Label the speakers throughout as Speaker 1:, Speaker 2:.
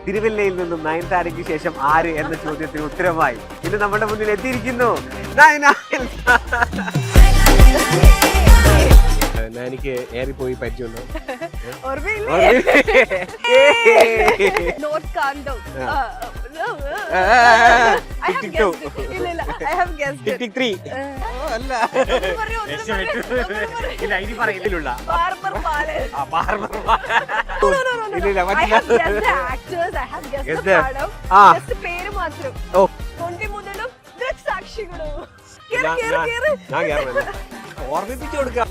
Speaker 1: തിരുവല്ലയിൽ നിന്നും നയൻതാരയ്ക്ക് ശേഷം ആര് എന്ന ചോദ്യത്തിന് ഉത്തരമായി ഇന്ന് നമ്മുടെ മുന്നിൽ എത്തിയിരിക്കുന്നു നയന. എനിക്ക് ഏറിപ്പോയി പരിചയമുണ്ടോ? ഓർമ്മിപ്പിച്ചു കൊടുക്കാം.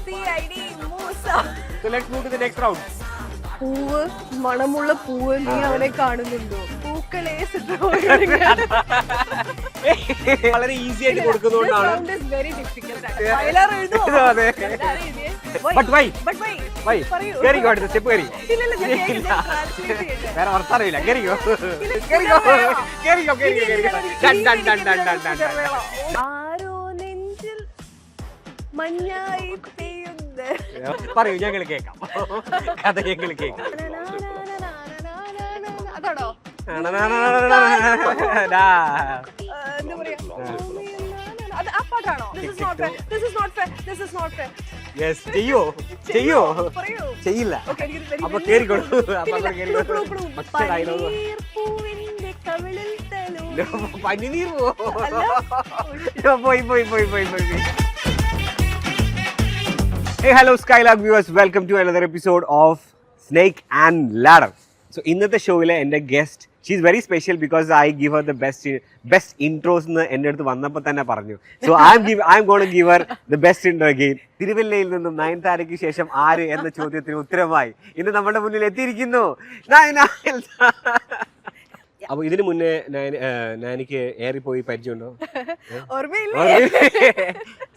Speaker 2: പൂവ്, മണമുള്ള പൂവ്, നീ അവനെ കാണുന്നുണ്ടോ? പൂക്കളെ
Speaker 1: വളരെ ഈസി ആയിട്ട് കൊടുക്കുന്നതുകൊണ്ടാണ്. വേറെ വർത്താനമില്ല.
Speaker 2: ആരോ നെഞ്ചിൽ മഞ്ഞായി പെയ്യുന്നത്.
Speaker 1: പറയൂ, ഞങ്ങൾ കേൾക്കാം. കഥ ഞങ്ങൾ കേൾക്കാം.
Speaker 2: അതാണോ? ആ പാട്ടാണോ?
Speaker 1: ചെയ്യോ? ചെയ്യില്ല. അപ്പൊ കേറിക്കോളൂ. പനിനീർ പോയി. Hey, hello Skylab viewers, welcome to another episode of Snake and Ladder. So ഇന്നത്തെ ഷോയിലെ എൻ്റെ guest, she is very special because I give her the best intros എന്ന് എൻ്റെ അടുത്ത് വന്നപ്പോൾ തന്നെ പറഞ്ഞു. So I M gonna give her the best intro again. തിരുവല്ലയിൽ നിന്നും നയൻതാരയ്ക്ക് ശേഷം ആര് എന്ന ചോദ്യത്തിന് ഉത്തരമായി ഇന്ന് നമ്മുടെ മുന്നിൽ എത്തിയിരിക്കുന്നു നയന. അപ്പൊ ഇതിനു മുന്നേ എനിക്ക് ഏറിപ്പോയി പരിചയമുണ്ടോ?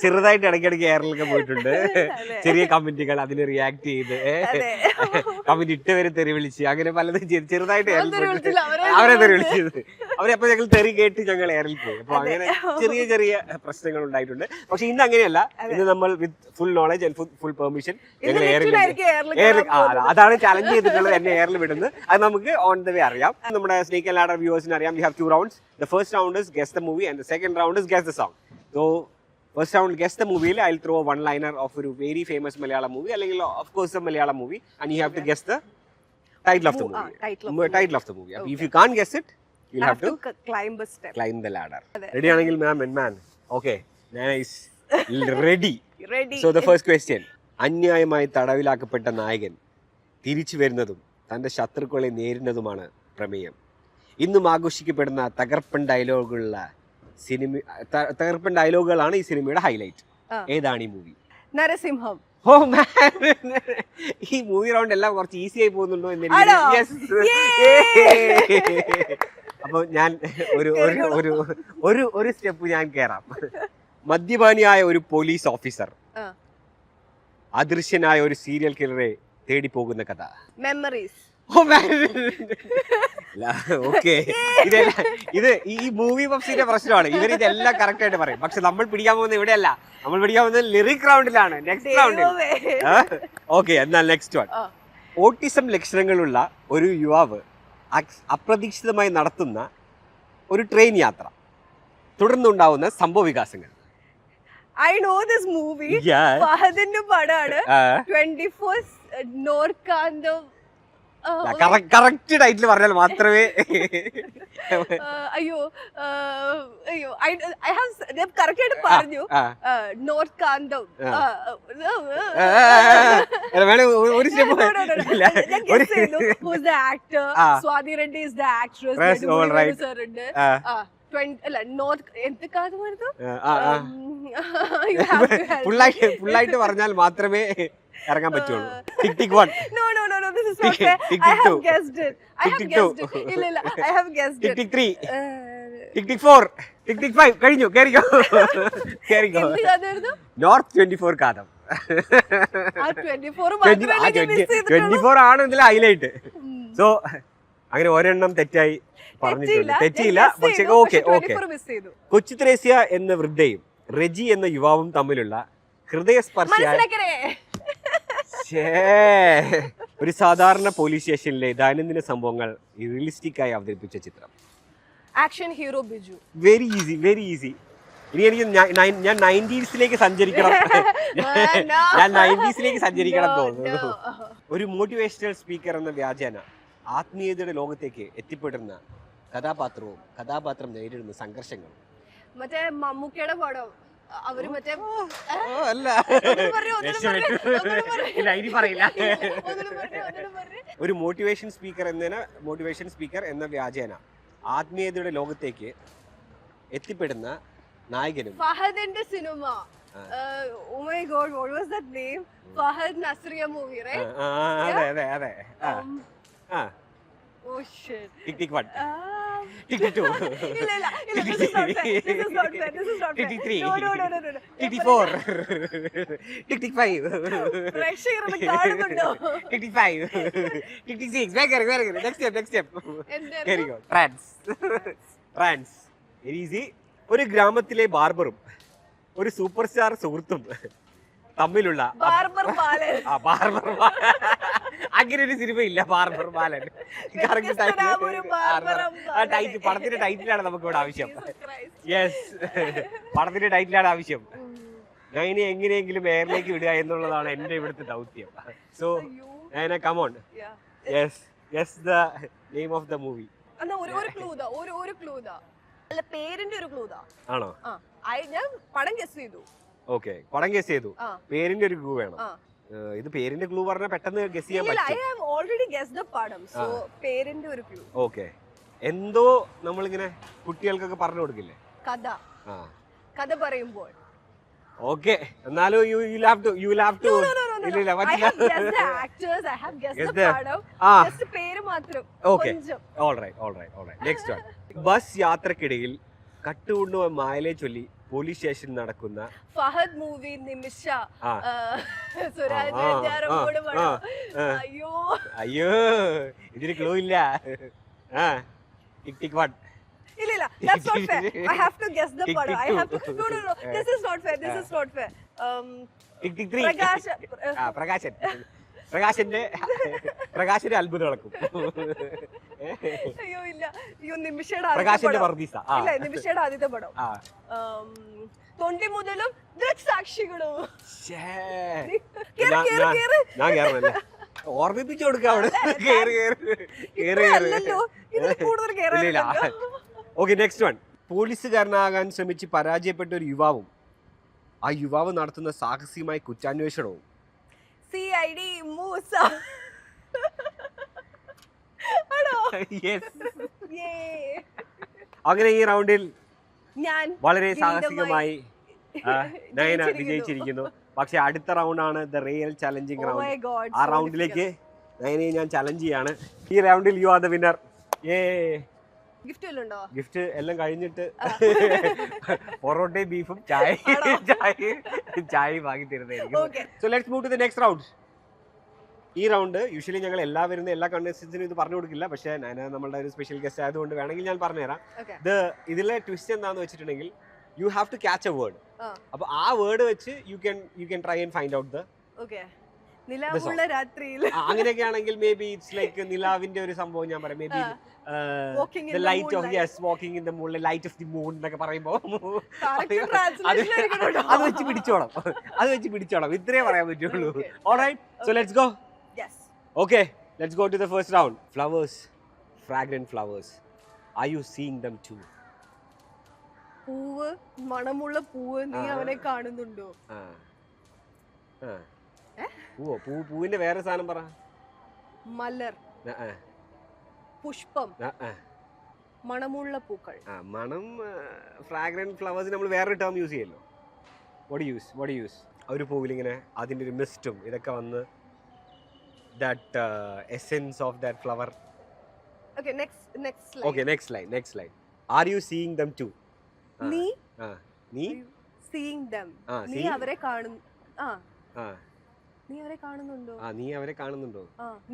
Speaker 1: ചെറുതായിട്ട് ഇടയ്ക്കിടയ്ക്ക് എയറിലൊക്കെ പോയിട്ടുണ്ട്. ചെറിയ കമന്റുകൾ അതിന് റിയാക്ട് ചെയ്ത് കമന്റ് ഇട്ടവരെ തെറി വിളിച്ച് അങ്ങനെ പലതും ചെറുതായിട്ട് അവരെ തെറി വിളിച്ചത്. അവരപ്പോ ഞങ്ങൾ തെറി കേട്ട് ഞങ്ങൾ എയറിൽ പോയി. അപ്പൊ അങ്ങനെ ചെറിയ പ്രശ്നങ്ങൾ ഉണ്ടായിട്ടുണ്ട്. പക്ഷെ ഇന്ന് അങ്ങനെയല്ല. ഇന്ന് നമ്മൾ with full knowledge and full permission ഞങ്ങൾ എയറിൽ അതാണ് ചലഞ്ച് ചെയ്തിട്ടുള്ളത്, എന്നെ എയറിൽ വിടുന്നത്. അത് നമുക്ക് ഓൺ ദ വേ അറിയാം. നമ്മുടെ സ്നേക്ക് ആൻഡ് ലാഡർ viewers അറിയാം. We have 2 rounds. The first round is guess the movie and the second round is guess the song. So first round guess the movie, I'll throw a one liner of a very famous Malayalam movie, അല്ലെങ്കിൽ of course a Malayalam movie, and you have to guess the title of the movie. Title of the movie. If you can't guess it, you'll have to climb the ladder. Ready ആണെങ്കിൽ ma'am and man. Okay. Nice. Ready. So the first question. അന്യായമായി തടവിലാക്കപ്പെട്ട നായകൻ തിരിച്ചു വരുന്നതും തന്റെ ശത്രുക്കളെ നേരിടുന്നതുമാണ് പ്രമേയം. ഇന്നും ആഘോഷിക്കപ്പെടുന്ന തകർപ്പൻ ഡയലോഗുകളാണ് ഈ സിനിമയുടെ ഹൈലൈറ്റ്. ഏതാണ് ഈ മൂവി?
Speaker 2: നരസിംഹം.
Speaker 1: ഓ മാൻ, ഈ മൂവി റൗണ്ട് എല്ലാം കുറച്ച് ഈസി ആയി പോകുന്നുണ്ടോ എന്ന് അപ്പൊ ഞാൻ ഒരു സ്റ്റെപ്പ് ഞാൻ കേറാം. മദ്യപാനിയായ ഒരു പോലീസ് ഓഫീസർ അദൃശ്യനായ ഒരു സീരിയൽ കില്ലറെ തേടി പോകുന്ന കഥ.
Speaker 2: മെമ്മറീസ്.
Speaker 1: ഓക്കെ, ഇത് ഈ മൂവി പബ്സിന്റെ പ്രശ്നമാണ്. ഇവർ ഇതെല്ലാം കറക്റ്റ് ആയിട്ട് പറയും. പക്ഷെ നമ്മൾ പിടിക്കാൻ പോകുന്നത് ഇവിടെയല്ല, നമ്മൾ പിടിക്കാൻ പോകുന്നത് ലിറിക് റൗണ്ടിലാണ്, നെക്സ്റ്റ് റൗണ്ടിൽ. ഓക്കെ, എന്നാൽ നെക്സ്റ്റ് വൺ. ഓട്ടിസം ലക്ഷണങ്ങളുള്ള ഒരു യുവാവ് അപ്രതീക്ഷിതമായി നടത്തുന്ന ഒരു ട്രെയിൻ യാത്ര, തുടർന്നുണ്ടാവുന്ന സംഭവ വികാസങ്ങൾ.
Speaker 2: I know this movie. ഫഹദിന്റെ പടാണ്. 24 നോർക്കാന്തം.
Speaker 1: കറക്റ്റ് ടൈറ്റിൽ പറഞ്ഞാൽ മാത്രമേ.
Speaker 2: അയ്യോ ഐ ഹാവ് കറക്റ്റ് ആയിട്ട് പറഞ്ഞു. നോർത്ത് കാന്തം.
Speaker 1: ഒരു step.
Speaker 2: Who's the actor? Swati Reddy is the actress.
Speaker 1: ഫുള്ളായിട്ട് പറഞ്ഞാൽ മാത്രമേ ഇറങ്ങാൻ പറ്റുള്ളൂ. ടിക് tick 1.
Speaker 2: No, this is not fair. I have guessed it. ഇല്ല, I have guessed it.
Speaker 1: ടിക് ടിക് 3. ടിക് ടിക് 4. ടിക് ടിക് 5. കഴിഞ്ഞു. കേറിക്കോ. നോർത്ത് 24 കാതം. 24 ആണ് ഇതിലെ ഹൈലൈറ്റ്. സോ അങ്ങനെ ഒരെണ്ണം തെറ്റായി പറഞ്ഞിട്ടുണ്ട്. തെറ്റിയില്ല, പക്ഷെ ഓക്കെ. കൊച്ചു ത്രേസ്യ എന്ന വൃദ്ധയും റെജി എന്ന യുവാവും തമ്മിലുള്ള ഹൃദയസ്പർശിയായ ഒരു സാധാരണ പോലീസ് സ്റ്റേഷനിലെ ദൈനംദിന സംഭവങ്ങൾ റിയലിസ്റ്റിക് ആയി അവതരിപ്പിച്ച ചിത്രം.
Speaker 2: Action hero Biju.
Speaker 1: Very easy, very easy. ഇനി എനിക്ക് ഞാൻ 90s സഞ്ചരിക്കണം. ഞാൻ 90s സഞ്ചരിക്കണം തോന്നുന്നു. ഒരു മോട്ടിവേഷണൽ സ്പീക്കർ എന്ന വ്യാജേന ആത്മീയതയുടെ ലോകത്തേക്ക് എത്തിപ്പെടുന്ന കഥാപാത്രം നേരിടുന്ന സംഘർഷങ്ങൾ.
Speaker 2: മറ്റേ മമ്മൂക്കയുടെ പടം അവര് മറ്റേ
Speaker 1: അല്ല, ഇനി പറയില്ല. ഒരു മോട്ടിവേഷൻ സ്പീക്കർ എന്ന വ്യാജേന ആത്മീയതയുടെ ലോകത്തേക്ക് എത്തിപ്പെടുന്ന നായകനും.
Speaker 2: ഫഹദിന്റെ cinema. Oh my god, what was that name? Fahad Nasriya movie, right?
Speaker 1: അതെ.
Speaker 2: Oh shit.
Speaker 1: Tick tick 1. Tick tick 2.
Speaker 2: ഇല്ല, this is not fair.
Speaker 1: Tick tick 3.
Speaker 2: No.
Speaker 1: Tick tick 4. Tick tick 5.
Speaker 2: പ്രേക്ഷകരൊന്ന് കാണുന്നുണ്ടോ?
Speaker 1: Tick tick 5. Tick tick 6. Very good. Next step. Very good. Trans. Very easy. ഒരു ഗ്രാമത്തിലെ ബാർബറും ഒരു super star സുഹൃത്തും തമ്മിലുള്ള അങ്ങനെ ഒരു cinema ഇല്ല. ബാർബർ ബാലൻ. പടത്തിന്റെ ടൈറ്റിലാണ് നമുക്ക് ഇവിടെ ആവശ്യം. യെസ്, പടത്തിന്റെ ടൈറ്റിലാണ് ആവശ്യം. നൈനെ എങ്ങനെയെങ്കിലും എയറിലേക്ക് വിടുക എന്നുള്ളതാണ് എന്റെ ഇവിടുത്തെ ദൗത്യം. So Naina, come on. Yes the name of the movie.
Speaker 2: ഒരു ക്ലൂ അല്ല, പേരിന്റെ ഒരു ക്ലൂ
Speaker 1: ആണോ?
Speaker 2: ഞാൻ പടം ഗസ് ചെയ്തു.
Speaker 1: ഓക്കെ, പടം ഗസ് ചെയ്തു. പേരിന്റെ ഒരു ക്ലൂ വേണം. ഇത് പേരിന്റെ ക്ലൂ പറഞ്ഞാൽ പെട്ടെന്ന് ഗസ് ചെയ്യാൻ പറ്റും.
Speaker 2: I have already guessed the പടം, so പേരിന്റെ ഒരു ക്ലൂ.
Speaker 1: ഓക്കെ, എന്തോ നമ്മളിങ്ങനെ കുട്ടികൾക്കൊക്കെ പറഞ്ഞു കൊടുക്കില്ലേ
Speaker 2: കഥ പറയുമ്പോൾ.
Speaker 1: ഓക്കെ, എന്നാലും you will have to ഇല്ല
Speaker 2: I have guessed the actors, I have guessed the പടം, just പേര് മാത്രം.
Speaker 1: Okay, all right. Next one. Bus യാത്രക്കിടയിൽ കട്ടുകൊണ്ടു മായലെ ചൊല്ലി പോലീസ് സ്റ്റേഷനിൽ നടക്കുന്ന
Speaker 2: ഫഹദ് മൂവി നിമിഷ.
Speaker 1: അയ്യോ, ഇതിന് ക്ലൂ ഇല്ല. ടിക് ടിക് 1.
Speaker 2: ഇല്ല, that's not fair. I have to guess the പടം. I have to. No. This is not fair.
Speaker 1: ടിക് ടിക് 3. പ്രകാശന്റെ അത്ഭുതം നടക്കും. പ്രകാശന്റെ വർദ്ധീസ.
Speaker 2: നിമിഷയുടെ ആദ്യത്തെ പടം തൊണ്ടി മുതലും ദൃക്സാക്ഷികളും.
Speaker 1: ഞാൻ കേറണല്ലേ, ഓർമ്മിപ്പിച്ചു കൊടുക്കാം. Okay, next one. പോലീസുകാരനാകാൻ ശ്രമിച്ച് പരാജയപ്പെട്ട ഒരു യുവാവും ആ യുവാവ് നടത്തുന്ന സാഹസികമായ കുറ്റാന്വേഷണവും.
Speaker 2: CID മൂസ.
Speaker 1: അങ്ങനെ ഈ റൗണ്ടിൽ
Speaker 2: ഞാൻ
Speaker 1: വളരെ സാഹസികമായി നയന വിജയിച്ചിരിക്കുന്നു. പക്ഷെ അടുത്ത റൗണ്ടാണ് ദ റിയൽ ചലഞ്ചിങ് റൗണ്ട്. ആ റൗണ്ടിലേക്ക് നയനയെ ഞാൻ ചലഞ്ച് ചെയ്യാണ്. ഈ റൗണ്ടിൽ you are the winner. Gift എല്ലാം കഴിഞ്ഞിട്ട് പൊറോട്ടയും ബീഫും ചായയും വാങ്ങി തരുന്നതായിരിക്കും. So let's move to the next round. ഈ റൗണ്ട് യൂഷ്വലി ഞങ്ങൾ എല്ലാ കണ്ടസ്റ്റൻസിനും ഇത് പറഞ്ഞു കൊടുക്കില്ല. പക്ഷേ നമ്മളുടെ ഒരു സ്പെഷ്യൽ ഗസ്റ്റ് ആയതുകൊണ്ട് വേണമെങ്കിൽ ഞാൻ പറഞ്ഞുതരാം. ഇതിലെ ട്വിസ്റ്റ് എന്താണെന്ന് വെച്ചിട്ടുണ്ടെങ്കിൽ you have to catch a word. അപ്പൊ ആ വേർഡ് വെച്ച് you can try and find out the അങ്ങനെയൊക്കെ ആണെങ്കിൽ മേ ബി ഇറ്റ്സ് ലൈക്ക് നിലാവിന്റെ ഒരു സംഭവം ഞാൻ പറയാം. Maybe the light of walking in the moonlight, light of the moon എന്നൊക്കെ പറയുമ്പോ അത് വെച്ച് പിടിച്ചോണം. ഇത്രേ പറയാൻ പറ്റുള്ളൂ. Alright, so let's go. Okay, let's go to the first round. Flowers, fragrant flowers. Are you seeing them too?
Speaker 2: പൂവ്, മണമുള്ള പൂവ്, നീ അവനെ കാണുന്നുണ്ടോ?
Speaker 1: പൂവിന്റെ വേറെ സാധനം പറ.
Speaker 2: മലർ, പുഷ്പം, മണമുള്ള പൂക്കൾ.
Speaker 1: മണം, ഫ്രാഗ്രന്റ് ഫ്ലവേഴ്സ് നമ്മൾ വേറെ ടേം യൂസ് ചെയ്യല്ലോ. what do you use? ഒരു പൂവിൽ ഇങ്ങനെ അതിന്റെ ഒരു മിസ്റ്റും ഇതൊക്കെ വന്ന് that essence of that flower.
Speaker 2: Okay, next slide.
Speaker 1: Okay, next slide. Are you seeing them too?
Speaker 2: നീ
Speaker 1: seeing
Speaker 2: them. നീ അവരെ കാണുന്നു. നീ അവരെ കാണുന്നുണ്ടോ?
Speaker 1: നീ അവരെ കാണുന്നുണ്ടോ?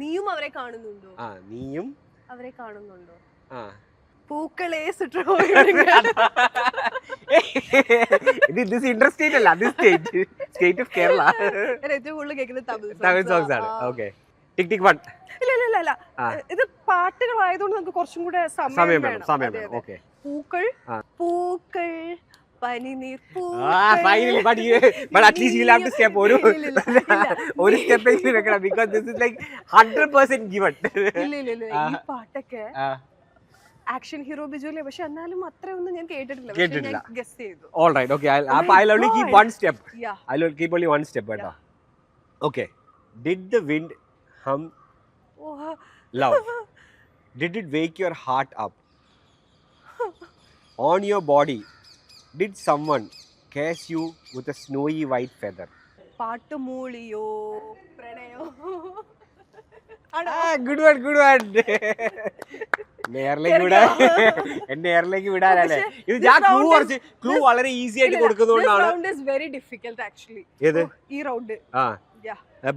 Speaker 2: നീയും അവരെ കാണുന്നുണ്ടോ?
Speaker 1: നീയും
Speaker 2: അവരെ കാണുന്നുണ്ടോ?
Speaker 1: പൂക്കളെ this interstate അല്ല, this state of Kerala.
Speaker 2: ഏറ്റവും കൂടുതൽ കേൾക്കുന്നത്
Speaker 1: തമിഴ് songs ആണ്. Okay, ടിക് ടിക് 1.
Speaker 2: ഇല്ല ഇത് പാട്ടുകളായതുകൊണ്ട് നമുക്ക് കുറച്ചും കൂടെ സമയം വേണം.
Speaker 1: സമയം വേണം. ഓക്കെ.
Speaker 2: പൂക്കൾ പൂക്കൾ പനിനീർ
Speaker 1: finally but at least you'll have to step ഒരു സ്റ്റെപ്പ് എങ്കിലും വെക്കണം because this is like 100% given.
Speaker 2: ഇല്ല ഈ പാട്ടൊക്കെ ആക്ഷൻ ഹീറോ ബിജുലെ പക്ഷെ എന്നാലും അത്രയൊന്നും ഞാൻ കേട്ടിട്ടില്ല. ഗസ് ചെയ്തു.
Speaker 1: All right, okay, I'll only keep one step. I'll keep only one step കേട്ടോ. Okay, did the wind hum love? Did it wake your heart up? On your body, did someone catch you with a snowy white feather?
Speaker 2: പാട്ട് മൂളിയോ പ്രണയോ?
Speaker 1: Good one. എന്നെ എയറിലേക്ക് വിടാനല്ലേ ഇത് ഞാൻ clue വളരെ easy ആയിട്ട് കൊടുക്കുന്നതുകൊണ്ടാണ്. ഏത്
Speaker 2: ഈ round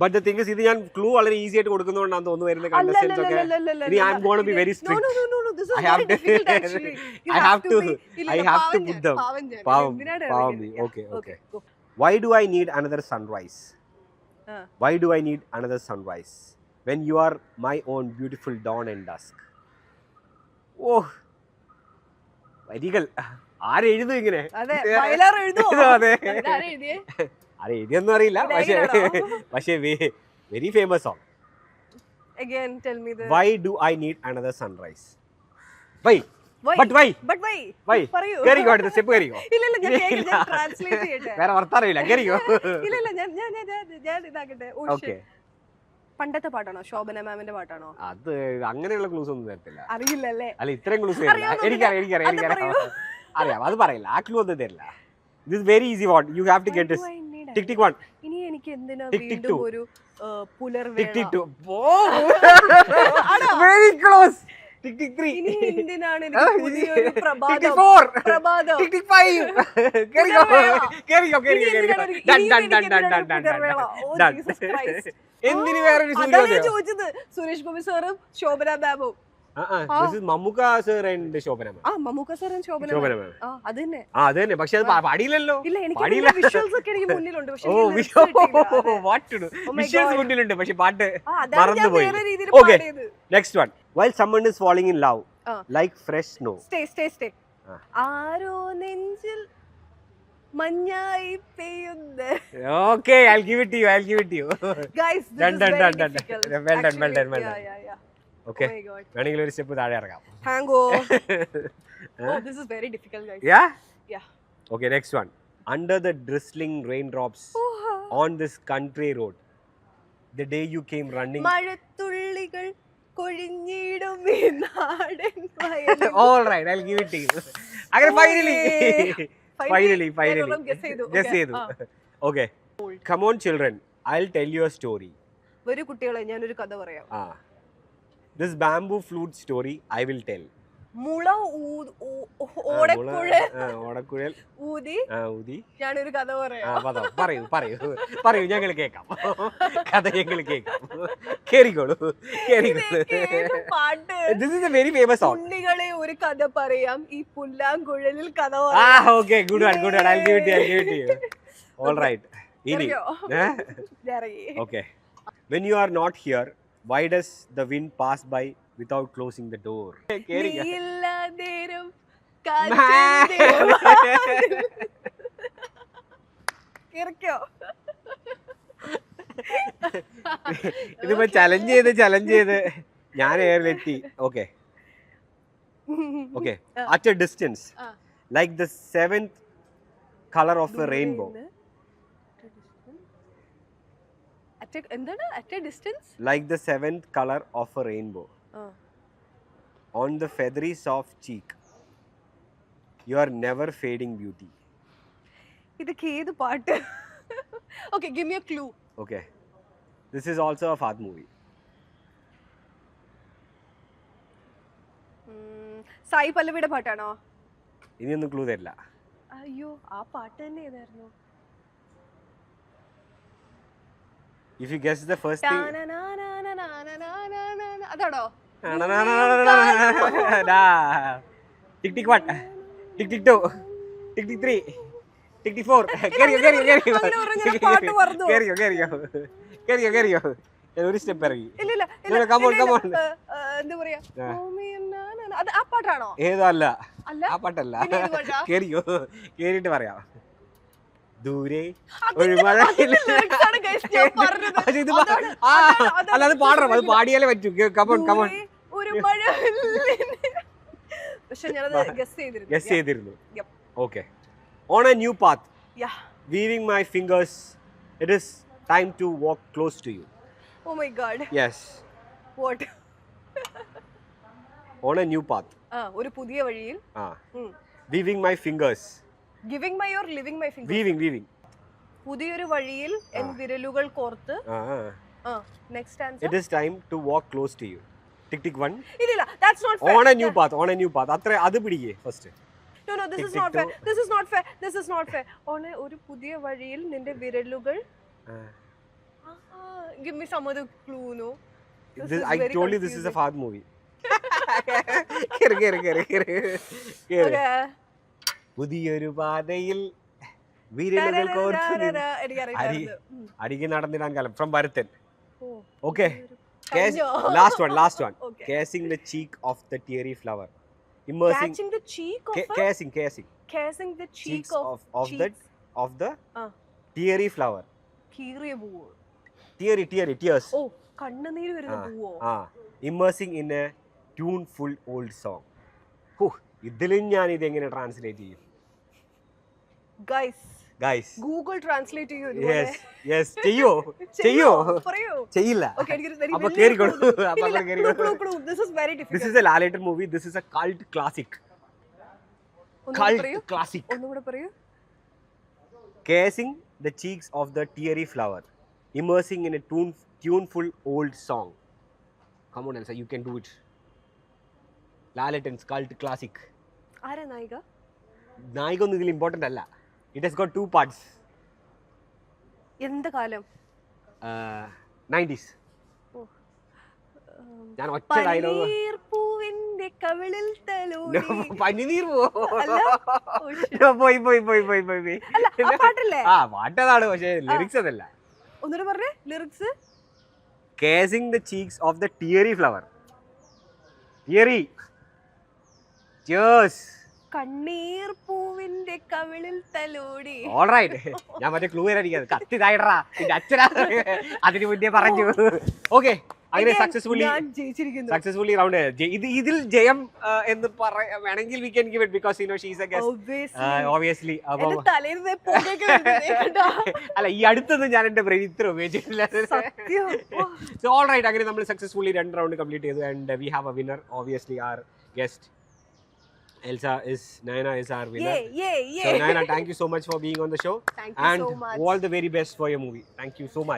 Speaker 1: but the thing is ഇത് ഞാൻ ക്ലൂ വളരെ ഈസി ആയിട്ട് കൊടുക്കുന്നതുകൊണ്ടാണ് തോന്നുന്നു വരുന്ന കണ്ടസ്റ്റൻസ് ഒക്കെ. ഇനി I am going to be very strict.
Speaker 2: No, this is
Speaker 1: I have
Speaker 2: very
Speaker 1: to
Speaker 2: difficult actually.
Speaker 1: I have to put them. പാവം. Okay. Why do I need another sunrise? Why do I need another sunrise when you are my own beautiful dawn and dusk? Oh, വരികൾ ആരെഴുതും ഇങ്ങനെ?
Speaker 2: അതെ വയലാർ എഴുതുമോ?
Speaker 1: അതെ
Speaker 2: എഴുതിയേ
Speaker 1: ആരെഴുതിയൊന്നും അറിയില്ല പക്ഷേ very famous song.
Speaker 2: Again tell me the
Speaker 1: Why do I need another sunrise? Why? But why?
Speaker 2: പറയൂ.
Speaker 1: കേറിക്കോ അടുത്ത step കേറിക്കോ.
Speaker 2: ഇല്ല ഞാൻ ട്രാൻസ്ലേറ്റ് ചെയ്യട്ടെ.
Speaker 1: വേറെ വർത്താറില്ല കേറിക്കോ.
Speaker 2: ഇല്ല ഞാൻ ഇതാക്കട്ടെ. ഓക്കെ. പണ്ടത്തെ പാട്ടാണോ? ശോഭന മാമിന്റെ പാട്ടാണോ?
Speaker 1: അത് അങ്ങനെയുള്ള ക്ലൂസ് ഒന്നും തരത്തില്ല.
Speaker 2: അറിയില്ലല്ലേ?
Speaker 1: അല്ല ഇത്രയും ക്ലൂസ് എനിക്കറിയാം. അത് പറയില്ല. ആ ക്ലൂ ഒന്നും തരില്ല. This is very easy one. You have to get this. Tick tick 1.
Speaker 2: ഇനി എനിക്ക് എന്തിനാ വീണ്ടും ഒരു പുലർവേള?
Speaker 1: Tick tick 2. Very close. Tick tick 3.
Speaker 2: ഇനി എന്തിനാണ് എനിക്ക് പുതിയൊരു പ്രഭാതം?
Speaker 1: Tick tick 4.
Speaker 2: പ്രഭാതം.
Speaker 1: Tick tick 5. കേറിക്കോ. Done. എന്തിനു വേറൊരു സൂര്യോദയം?
Speaker 2: ചോദിച്ചത് സുരേഷ് ഗോപി സാറും ശോഭന മാമും.
Speaker 1: This is Mammukka sir and Shobhana ma'am.
Speaker 2: Mammukka sir and Shobhana ma'am. അത് തന്നെ. പക്ഷെ അത് പാടിയില്ലല്ലോ. ഇല്ല എനിക്ക് വിഷ്വൽസ് ഒക്കെ എനിക്ക് മുന്നിലുണ്ട് പക്ഷെ
Speaker 1: what to do? വിഷ്വൽസ് മുന്നിലുണ്ട് പക്ഷെ പാട്ട് മറന്നുപോയി. Okay, next one. While someone is falling in love like fresh snow.
Speaker 2: Stay. ആരോ നെഞ്ചിൽ മഞ്ഞായി പെയ്യുന്ന.
Speaker 1: Okay, I'll give it to you.
Speaker 2: Guys, this is very difficult.
Speaker 1: Well done.
Speaker 2: Yeah.
Speaker 1: Okay. വേണമെങ്കിൽ ഒരു step താഴെ ഇറങ്ങാം.
Speaker 2: Tango. This is very difficult, guys.
Speaker 1: Yeah. Okay, next one. Under the drizzling raindrops on this country road, the day you came running.
Speaker 2: മഴത്തുള്ളികൾ കൊഴിഞ്ഞിടും ഈ നാടൻ വയലിൽ.
Speaker 1: All right, I'll give it to you. അങ്ങനെ finally guess ചെയ്തു. Okay. Come on children, I'll tell you a story.
Speaker 2: ഒരു കുട്ടികളെ ഞാൻ ഒരു കഥ പറയാം.
Speaker 1: This bamboo flute story I will tell.
Speaker 2: മുള
Speaker 1: ഓടക്കുഴൽ ഊതി
Speaker 2: ഞാനൊരു കഥ പറയാം.
Speaker 1: പറയൂ ഞങ്ങൾ കേൾക്കാം. കഥ ഞങ്ങൾ കേൾക്കാം. കേറിക്കോളൂ.
Speaker 2: പാട്ട്.
Speaker 1: This is a very famous song.
Speaker 2: ഉണ്ണികളെ ഒരു കഥ പറയാം ഈ പുല്ലാങ്കുഴലിൽ കഥ പറയാം.
Speaker 1: Okay, good one. I'll give it to you. All right. Okay. When you are not here, why does the wind pass by without closing the door? ഇതിപ്പോ challenge ചെയ്ത് ഞാൻ എയറിലെത്തി. Okay at a distance like the seventh color of a rainbow.
Speaker 2: At a distance
Speaker 1: like the seventh color of a rainbow on the feathery soft cheek, you are never fading beauty.
Speaker 2: ഇതൊക്കെ ഏത് പാട്ട്? Okay, give me a clue.
Speaker 1: Okay, this is also a Fahd movie.
Speaker 2: Sai പല്ലവിയുടെ പാട്ടാണോ?
Speaker 1: ഇനിയൊന്നും clue തരില്ല.
Speaker 2: അയ്യോ ആ പാട്ട് തന്നെ ഏതായിരുന്നു?
Speaker 1: If you guess the first thing.
Speaker 2: അതാണോ?
Speaker 1: Tick tick 1, tick tick 2, tick tick 3, tick tick 4. കേറിയോ. ഞാൻ ഒരു സ്റ്റെപ്പ് ഇറങ്ങി.
Speaker 2: ഇല്ല ഇല്ല
Speaker 1: ഇല്ല, come on, come on.
Speaker 2: എന്താ പറയാ അത് ആ പാട്ടാണോ?
Speaker 1: ഏതോ അല്ല,
Speaker 2: അല്ല
Speaker 1: ആ പാട്ടല്ല.
Speaker 2: പിന്നെ ഏത് പാട്ടാ?
Speaker 1: കേറിയോ, കേറിയിട്ട് പറയാം. ദൂരെ
Speaker 2: അതിന്റെ-
Speaker 1: ഒരു മഴ.
Speaker 2: അതിന്റെ lyrics ആണ് guys ഞാൻ പറഞ്ഞത്.
Speaker 1: പക്ഷേ ഇത്
Speaker 2: അതാണ്,
Speaker 1: ആ,
Speaker 2: അതാണ്,
Speaker 1: അല്ല അത് പാടണം, അത് പാടിയാലേ പറ്റൂ. Come on come on.
Speaker 2: ദൂരെ ഒരു മഴ പക്ഷെ ഞാനത് ഗസ് ചെയ്തിരുന്നു.
Speaker 1: ഗസ് ചെയ്തിരുന്നു.
Speaker 2: Yep.
Speaker 1: Okay. On a new path,
Speaker 2: Yeah.
Speaker 1: Weaving my fingers, it is time to walk close to you.
Speaker 2: Oh my god.
Speaker 1: Yes.
Speaker 2: What?
Speaker 1: On a new path.
Speaker 2: ഒരു പുതിയ വഴിയിൽ.
Speaker 1: Weaving my fingers.
Speaker 2: Giving my or living my fingers?
Speaker 1: Weaving.
Speaker 2: പുതിയൊരു വഴിയിൽ എൻ വിരലുകൾ കോർത്ത്. Next answer.
Speaker 1: It is time to walk close to you. Tick tick 1.
Speaker 2: ഇല്ല, that's not fair.
Speaker 1: On a new path, on a new path. അത്ര അത് പിടിക്കേ first.
Speaker 2: No, this is not fair. This is not fair. ഒരു പുതിയ വഴിയിൽ നിന്റെ വിരലുകൾ. Give me some other clue, no?
Speaker 1: I told you this is a Fahad movie.
Speaker 2: Okay.
Speaker 1: പുതിയൊരു പാതയിൽ വിരലുകൾ കോർത്ത്
Speaker 2: എനിക്കറിയാം.
Speaker 1: അരികെ നടന്നിടാൻ കാലം. ഫ്രം ഭരതൻ. ഓക്കെ.
Speaker 2: കഴിഞ്ഞോ?
Speaker 1: Last one.
Speaker 2: Okay.
Speaker 1: Casing the cheek of the teary flower. Immersing.
Speaker 2: Catching the cheek of
Speaker 1: Casing.
Speaker 2: Casing the cheek of
Speaker 1: of the teary flower.
Speaker 2: കീറിയ പൂവ്.
Speaker 1: Tears.
Speaker 2: ഓ, കണ്ണുനീര് വരുന്ന പൂവോ?
Speaker 1: Immersing in a tuneful old song. ഇതിലും ഞാൻ ഇത് എങ്ങനെ translate ചെയ്യും?
Speaker 2: Guys Google translate ചെയ്യൂ.
Speaker 1: യെസ് ചെയ്യോ? ചെയ്യില്ല. അപ്പൊ കേറിക്കോളൂ.
Speaker 2: This is very difficult.
Speaker 1: This is a Lalater movie. This is a cult classic.
Speaker 2: ഒന്നുകൂടെ പറയൂ.
Speaker 1: Casing the cheeks of the teary flower, immersing in a tuneful old song. Come on, Elsa, you can do it. Lalater's cult classic.
Speaker 2: ആരാ നായിക?
Speaker 1: നായിക ഒന്നും ഇതിൽ important അല്ല. It has got 2 parts.
Speaker 2: എന്ത് കാലം?
Speaker 1: 90s. ഞാൻ ഒറ്റ ഡയലോഗ്.
Speaker 2: പനീർപ്പൂവിന്റെ കവിളിൽ തലോടി.
Speaker 1: പനിനീർ പോയി.
Speaker 2: അല്ല, ആ പാട്ടല്ലേ?
Speaker 1: പാട്ടതാണ്, പക്ഷേ ലിറിക്സ് അതല്ല.
Speaker 2: ഒന്നുകൂടെ പറഞ്ഞേ lyrics.
Speaker 1: Casing the cheeks of the teary flower. Teary. Cheers.
Speaker 2: കണ്ണീർ പൂവിന്റെ കവിളിൽ തലോടി.
Speaker 1: ഓൾറൈറ്റ്. ഞാൻ മറ്റേ ക്ലൂ അടിക്കാതെ കത്തി തായിടറാ നിന്റെ അച്ഛനാ അതിന് മുന്നേ പറഞ്ഞു. ഓക്കെ, അങ്ങനെ സക്സസ്ഫുള്ളി റൗണ്ട്. ഇതിൽ ജയം എന്ന് വേണമെങ്കിൽ we can give it because you know she is A guest obviously. അല്ല, ഈ അടുത്തൊന്നും ഞാൻ എന്റെ ബ്രെയിൻ ഇത്ര ഉപയോഗിച്ചിട്ടില്ല. സോ ഓൾറൈറ്റ്, അങ്ങനെ നമ്മൾ സക്സസ്ഫുള്ളി 2 റൗണ്ട് കംപ്ലീറ്റ് ചെയ്തു. And we have A winner. obviously our guest Naina is our winner. So Naina, thank you so much for being on the show.
Speaker 2: Thank you so much.
Speaker 1: All the very best for your movie. Thank you so much.